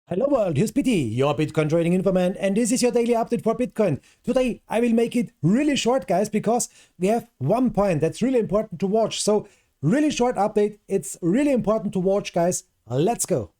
Hello world, here's Biti, your Bitcoin trading informant, and this is your daily update for Bitcoin. Today I will make it really short, guys, because we have one point that's really important to watch. So really short update, it's really important to watch, guys. Let's go.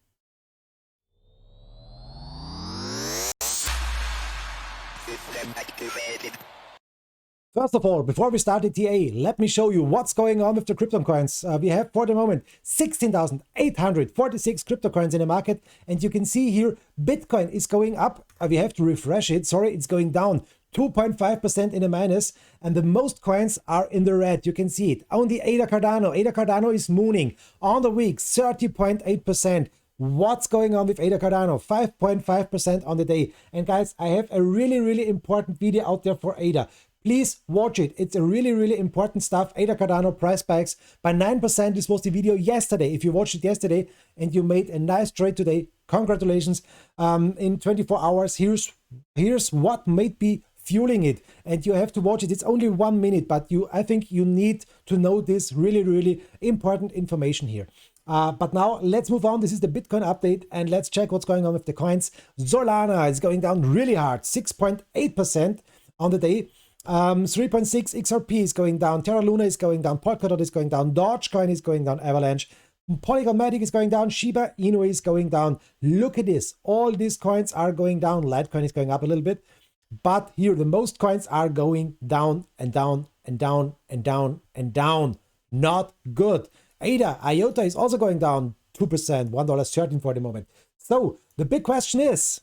First of all, before we start the TA, let me show you what's going on with the crypto coins. We have for the moment 16,846 crypto coins in the market, and you can see here Bitcoin is going up. We have to refresh it. Sorry, it's going down 2.5% in the minus, and the most coins are in the red. You can see it. Only ADA Cardano is mooning on the week 30.8%. What's going on with ADA Cardano? 5.5% on the day. And guys, I have a really important video out there for ADA. Please watch it. It's a really important stuff. ADA Cardano price spikes by 9%. This was the video yesterday. If you watched it yesterday and you made a nice trade today, congratulations. In 24 hours, here's what might be fueling it. And you have to watch it. It's only 1 minute, but I think you need to know this really important information here. But now let's move on. This is the Bitcoin update, and let's check what's going on with the coins. Solana is going down really hard, 6.8% on the day. 3.6 XRP is going down, Terra Luna is going down, Polkadot is going down, Dogecoin is going down, Avalanche, Polygon Matic is going down, Shiba Inu is going down. Look at this, all these coins are going down. Litecoin is going up a little bit, but here the most coins are going down and down and down and down and down. Not good. ADA, IOTA is also going down 2%, $1.13 for the moment. So the big question is,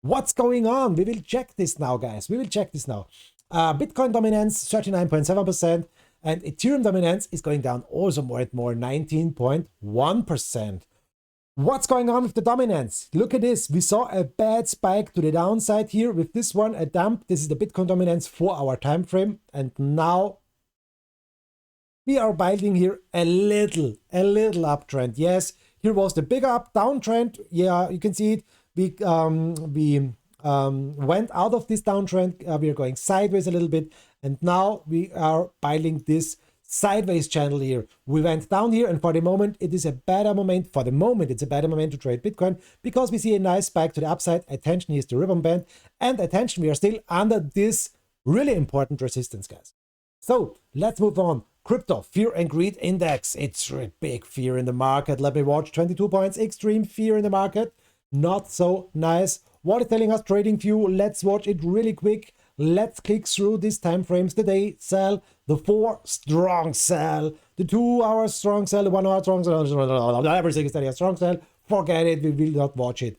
what's going on? We will check this now, guys. We will check this now. Bitcoin dominance 39.7%, and Ethereum dominance is going down also more and more, 19.1%. What's going on with the dominance? Look at this. We saw a bad spike to the downside here with this one, a dump. This is the Bitcoin dominance 4-hour time frame, and now we are building here a little uptrend. Yes, here was the big downtrend. Yeah, you can see it. We went out of this downtrend. We are going sideways a little bit, and now we are building this sideways channel here. We went down here, and for the moment it is a better moment. For the moment it's a better moment to trade Bitcoin because we see a nice spike to the upside. Attention, here's the ribbon band, and attention, we are still under this really important resistance, guys. So let's move on. Crypto fear and greed index, it's a big fear in the market. Let me watch. 22 points, extreme fear in the market. Not so nice. What is telling us TradingView? Let's watch it really quick. Let's click through these time frames. The day sell, the 4 strong sell, the 2 hour strong sell, the 1 hour strong sell, everything is telling us strong sell. Forget it, we will not watch it.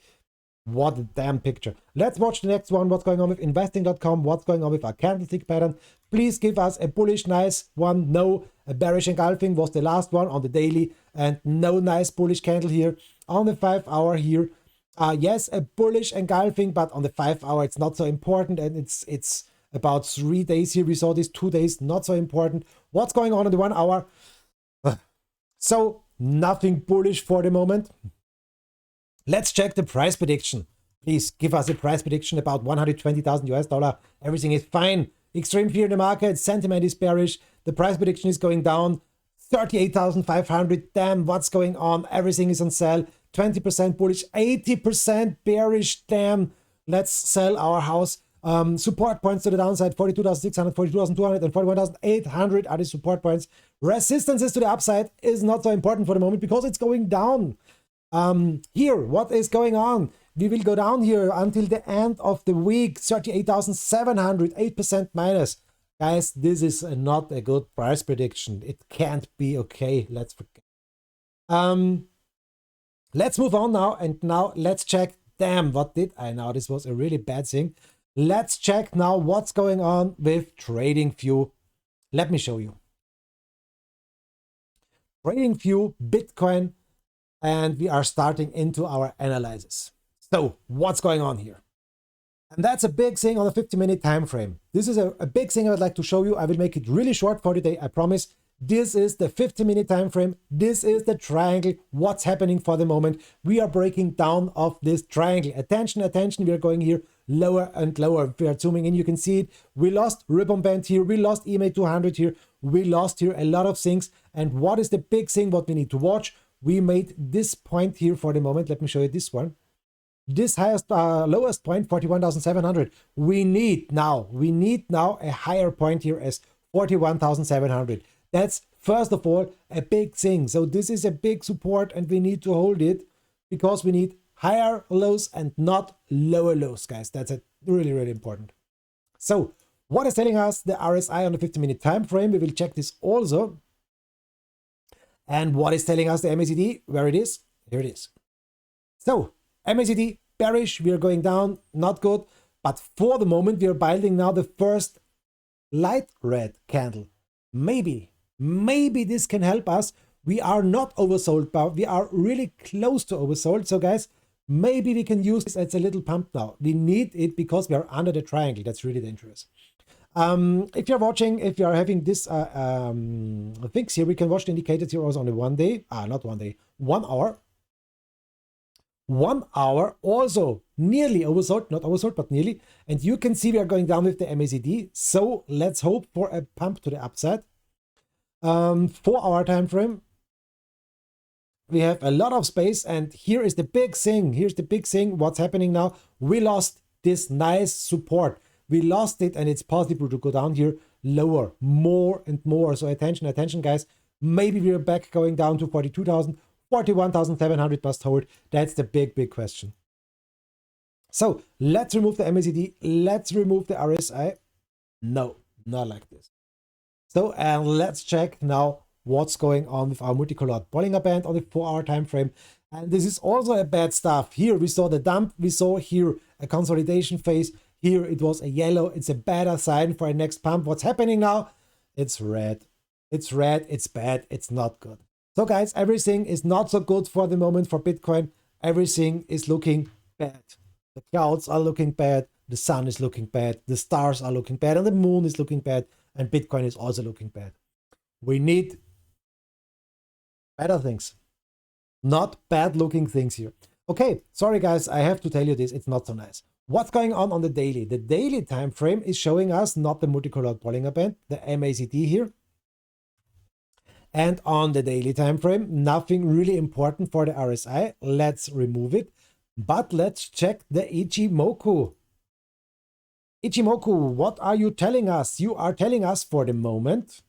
What a damn picture. Let's watch the next one. What's going on with investing.com? What's going on with our candlestick pattern? Please give us a bullish nice one. No, a bearish engulfing was the last one on the daily, and no nice bullish candle here on the 5 hour here. Yes, a bullish engulfing, but on the 5 hour it's not so important, and it's about 3 days here. We saw this 2 days, not so important. What's going on in the 1 hour? So nothing bullish for the moment. Let's check the price prediction. Please give us a price prediction about 120,000 US dollar. Everything is fine. Extreme fear in the market, sentiment is bearish. The price prediction is going down 38,500. Damn, what's going on? Everything is on sale. 20% bullish, 80% bearish. Damn, let's sell our house. Support points to the downside, 42,600, 42,200, and 41,800 are the support points. Resistances to the upside is not so important for the moment because it's going down. Here, what is going on? We will go down here until the end of the week, 38,700, 8% minus. Guys, this is not a good price prediction. It can't be okay. Let's forget. Let's move on now, and now let's check. Damn, what did I now? This was a really bad thing. Let's check now what's going on with TradingView. Let me show you. TradingView, Bitcoin, and we are starting into our analysis. So what's going on here? And that's a big thing on a 50-minute time frame. This is a big thing I would like to show you. I will make it really short for today, I promise. This is the 50-minute time frame. This is the triangle. What's happening for the moment? We are breaking down of this triangle. Attention, attention. We are going here lower and lower. We are zooming in. You can see it. We lost ribbon band here. We lost EMA 200 here. We lost here a lot of things. And what is the big thing what we need to watch? we made this point here for the moment. Let me show you this one. This lowest point, 41,700. We need now a higher point here as 41,700. That's first of all a big thing. So this is a big support and we need to hold it because we need higher lows and not lower lows, guys. That's really, really important. So what is telling us the RSI on the 50-minute time frame? We will check this also. And what is telling us the MACD? Where it is? Here it is. So MACD bearish, we are going down, not good. But for the moment, we are building now the first light red candle. Maybe this can help us. We are not oversold, but we are really close to oversold. So guys, maybe we can use this as a little pump now. We need it because we are under the triangle. That's really dangerous. If you're watching, if you are having this things here, we can watch the indicators here also on the 1 day. Not 1 day, 1 hour. 1 hour also nearly oversold, not oversold, but nearly. And you can see we are going down with the MACD. So let's hope for a pump to the upside. 4-hour time frame. We have a lot of space, and here is the big thing. Here's the big thing. What's happening now? We lost this nice support. We lost it, and it's possible to go down here lower, more and more. So attention, guys. Maybe we're back going down to 42,000. 41,700 must hold. That's the big question. So let's remove the MACD. Let's remove the RSI. No, not like this. So and let's check now what's going on with our multicolored Bollinger Band on the 4-hour time frame. And this is also a bad stuff. Here we saw the dump. We saw here a consolidation phase. Here it was a yellow. It's a better sign for a next pump. What's happening now? It's red. It's red. It's bad. It's not good. So guys, everything is not so good for the moment for Bitcoin. Everything is looking bad. The clouds are looking bad. The sun is looking bad. The stars are looking bad. And the moon is looking bad. And Bitcoin is also looking bad. We need better things. Not bad looking things here. Okay, sorry guys, I have to tell you this. It's not so nice. What's going on the daily? The daily time frame is showing us not the multicolored Bollinger Band, the MACD here. And on the daily time frame, nothing really important for the RSI. Let's remove it. But let's check the Ichimoku. Ichimoku, what are you telling us? You are telling us for the moment.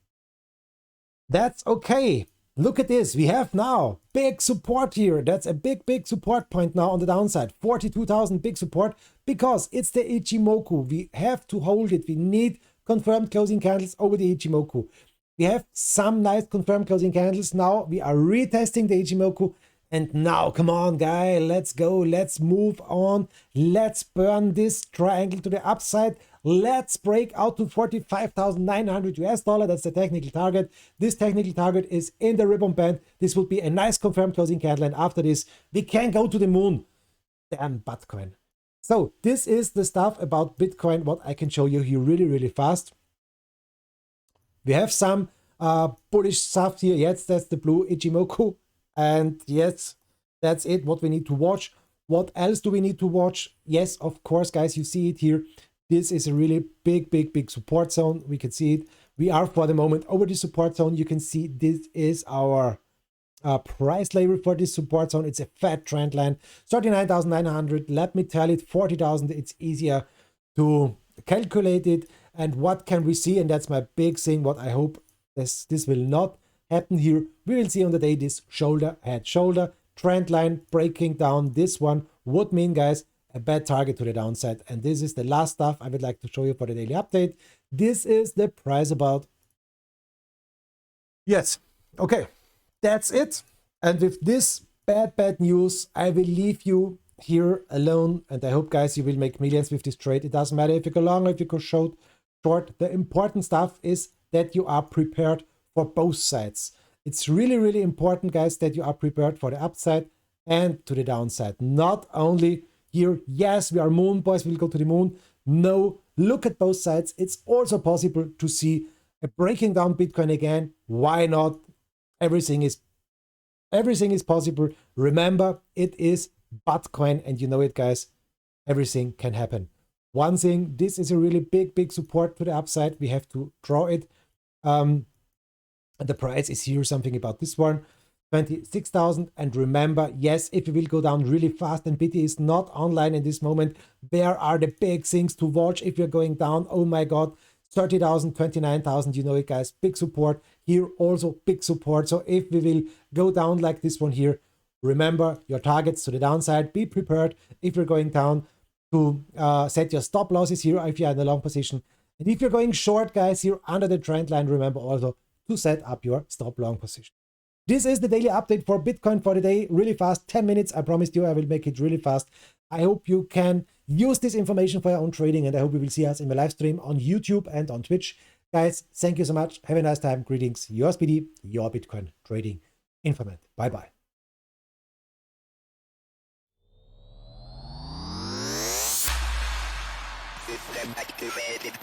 That's okay. Look at this. We have now big support here. That's a big support point now on the downside. 42,000 big support because it's the Ichimoku. We have to hold it. We need confirmed closing candles over the Ichimoku. We have some nice confirmed closing candles. Now we are retesting the Ichimoku. And now, come on, guy, let's go. Let's move on. Let's burn this triangle to the upside. Let's break out to 45,900 US dollar. That's the technical target. This technical target is in the ribbon band. This will be a nice confirmed closing candle. And after this, we can go to the moon. Damn Bitcoin. So this is the stuff about Bitcoin, what I can show you here really fast. We have some bullish stuff here. Yes, that's the blue Ichimoku. And yes, that's it, what we need to watch. What else do we need to watch? Yes, of course, guys, you see it here. This is a really big support zone. We can see it. We are for the moment over the support zone. You can see this is our price level for this support zone. It's a fat trend line, 39,900. Let me tell it, 40,000. It's easier to calculate it. And what can we see? And that's my big thing. What I hope this will not happen here. We will see on the day this shoulder, head, shoulder, trend line breaking down. This one would mean, guys, a bad target to the downside. And this is the last stuff I would like to show you for the daily update. This is the price about. Yes. Okay. That's it. And with this bad news, I will leave you here alone. And I hope, guys, you will make millions with this trade. It doesn't matter if you go long or if you go short. The important stuff is that you are prepared for both sides. It's really important, guys, that you are prepared for the upside and to the downside. Not only here, yes, we are moon boys, we'll go to the moon. No, look at both sides. It's also possible to see a breaking down Bitcoin again. Why not? Everything is possible. Remember, it is Bitcoin, and you know it, guys. Everything can happen. One thing, this is a really big support to the upside. We have to draw it. The price is here, something about this one. 26,000. And remember, yes, if it will go down really fast and Biti is not online in this moment, there are the big things to watch if you're going down. Oh my God, 30,000, 29,000, you know it, guys. Big support here, also big support. So if we will go down like this one here, remember your targets to the downside. Be prepared if you're going down to set your stop losses here if you're in a long position. And if you're going short, guys, here under the trend line, remember also to set up your stop long position. This is the daily update for Bitcoin for the day. Really fast, 10 minutes. I promised you I will make it really fast. I hope you can use this information for your own trading, and I hope you will see us in my live stream on YouTube and on Twitch. Guys, thank you so much. Have a nice time. Greetings. Yours, Biti, your Bitcoin trading informant. Bye-bye. System activated.